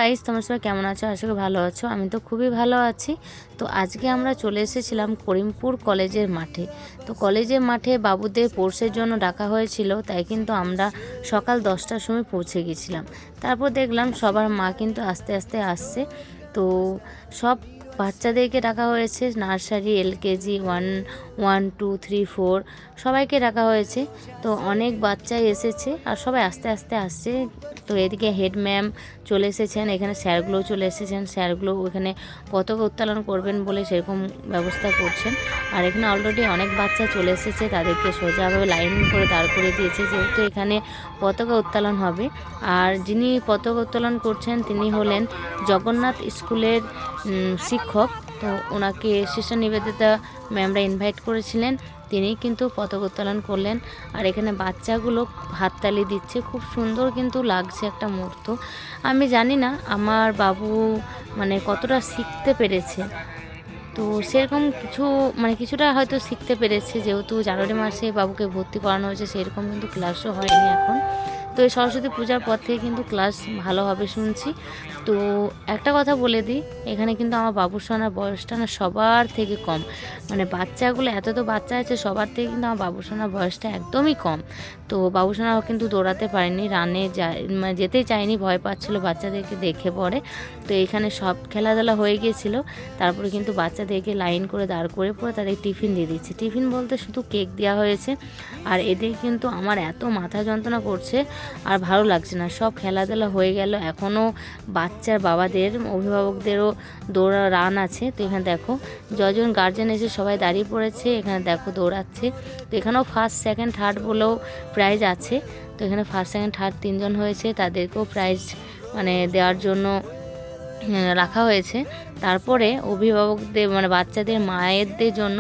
Guys, তোমরা সবাই কেমন আছো? আশা করি ভালো আছো। আমি তো খুবই ভালো আছি। তো আজকে আমরা চলে এসেছিলাম করিমপুর কলেজের মাঠে। তো কলেজের মাঠে বাবুদের কোর্সের জন্য ডাকা হয়েছিল, তাই কিন্তু আমরা সকাল 10টার সময় পৌঁছে গেছিলাম। তারপর দেখলাম সবার মা কিন্তু আস্তে আস্তে আসছে। তো সব বাচ্চাদেরকে ডাকা হয়েছে, নার্সারি, এলকেজি 1, 1, 2, 3, 4 সবাইকে ডাকা হয়েছে। তো অনেক বাচ্চাই এসেছে আর সবাই আস্তে আস্তে আসছে। তো এদিকে হেড ম্যাম চলে এসেছেন, এখানে স্যারগুলোও চলে এসেছেন। স্যারগুলো ওখানে পতাকা উত্তোলন করবেন বলে সেরকম ব্যবস্থা করছেন। আর এখানে অলরেডি অনেক বাচ্চা চলে এসেছে, তাদেরকে সোজাভাবে লাইন করে দাঁড় করে দিয়েছে, যেহেতু এখানে পতাকা উত্তোলন হবে। আর যিনি পতাকা উত্তোলন করছেন তিনি হলেন জগন্নাথ স্কুলের শিক্ষক। তো ওনাকে শিষ্য নিবেদিতা ম্যামরা ইনভাইট করেছিলেন, তিনি কিন্তু পতাকা উত্তোলন করলেন। আর এখানে বাচ্চাগুলো হাততালি দিচ্ছে, খুব সুন্দর কিন্তু লাগছে একটা মুহূর্ত। আমি জানি না আমার বাবু মানে কতটা শিখতে পেরেছে। তো সেরকম কিছুটা হয়তো শিখতে পেরেছে, যেহেতু জানুয়ারি মাসে বাবুকে ভর্তি করানো হয়েছে, সেরকম কিন্তু ক্লাসও হয়নি এখন। তো এই সরস্বতী পূজার পর থেকে কিন্তু ক্লাস ভালো হবে শুনছি। তো একটা কথা বলে দিই, এখানে কিন্তু আমার বাবুর সোনার বয়সটা না সবার থেকে কম। মানে বাচ্চাগুলো এত বাচ্চা আছে, সবার থেকে কিন্তু আমার বাবুর সোনার বয়সটা একদমই কম। তো বাবু সোনা কিন্তু দৌড়াতে পারেনি, রানে যেতেই চায়নি, ভয় পাচ্ছিলো বাচ্চাদেরকে দেখে পড়ে। তো এখানে সব খেলাধুলা হয়ে গিয়েছিলো। তারপরে কিন্তু বাচ্চাদেরকে লাইন করে দাঁড় করে পরে তাদের টিফিন দিয়ে দিচ্ছে। টিফিন বলতে শুধু কেক দেওয়া হয়েছে। আর এদের কিন্তু আমার এত মাথা যন্ত্রণা করছে আর ভালো লাগছে না। সব খেলাধুলা হয়ে গেল, এখনও বাচ্চার বাবাদের অভিভাবকদেরও রান আছে। তো এখানে দেখো যজন গার্জেন এসে সবাই দাঁড়িয়ে পড়েছে, এখানে দেখো দৌড়াচ্ছে। তো এখানেও ফার্স্ট, সেকেন্ড, থার্ড বলেও প্রাইজ আছে। তো এখানে ফার্স্ট, সেকেন্ড, থার্ড 3 জন হয়েছে, তাদেরকেও প্রাইজ দেওয়ার জন্য রাখা হয়েছে। তারপরে অভিভাবকদের বাচ্চাদের মায়েদের জন্য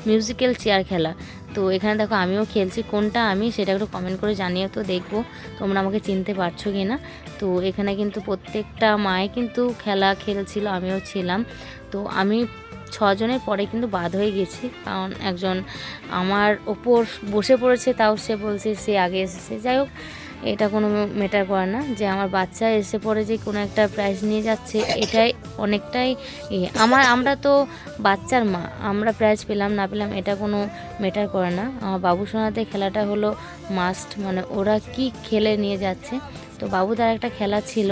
মিউজিক্যাল চেয়ার খেলা। তো এখানে দেখো আমিও খেলছি, কোনটা আমি সেটা একটু কমেন্ট করে জানিয়ে, তো দেখবো তোমরা আমাকে চিনতে পারছো কি না। তো এখানে কিন্তু প্রত্যেকটা মায়ে কিন্তু খেলা খেলছিল, আমিও ছিলাম। তো আমি 6 জনের পরে কিন্তু বাদ হয়ে গেছি, কারণ একজন আমার ওপর বসে পড়েছে, তাও সে বলছে সে আগে এসেছে। যাই হোক, এটা কোনো ম্যাটার করে না যে আমার বাচ্চা এসে পড়ে যে কোনো একটা প্রাইজ নিয়ে যাচ্ছে, এটাই অনেকটাই আমরা তো বাচ্চার মা, আমরা প্রাইজ পেলাম না পেলাম এটা কোনো ম্যাটার করে না। আমার বাবু সোনাতে খেলাটা হলো মাস্ট, ওরা কি খেলে নিয়ে যাচ্ছে। তো বাবুদার একটা খেলা ছিল,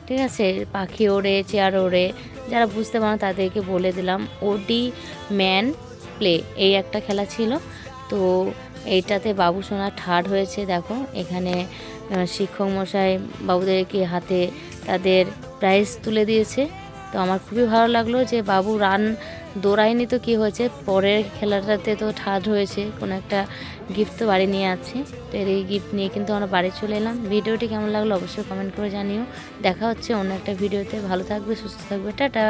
ঠিক আছে, পাখি ওড়ে, চেয়ার ওড়ে, যারা বুঝতে পারো তাদেরকে বলে দিলাম, ওডি ম্যান প্লে, এই একটা খেলা ছিল। তো এইটাতে বাবু সোনা থার্ড হয়েছে। দেখো এখানে শিক্ষক মশাই বাবুদেরকে হাতে তাদের প্রাইজ তুলে দিয়েছে। তো আমার খুবই ভালো লাগলো যে বাবু রান দৌড়ায়নি তো কী হয়েছে, পরের খেলাটাতে তো থার্ড হয়েছে, কোনো একটা গিফট তো বাড়ি নিয়ে আছে। তো এই গিফট নিয়ে কিন্তু আমরা বাড়ি চলে এলাম। ভিডিওটি কেমন লাগলো অবশ্যই কমেন্ট করে জানিও। দেখা হচ্ছে অন্য একটা ভিডিওতে। ভালো থাকবে, সুস্থ থাকবে, টাটা।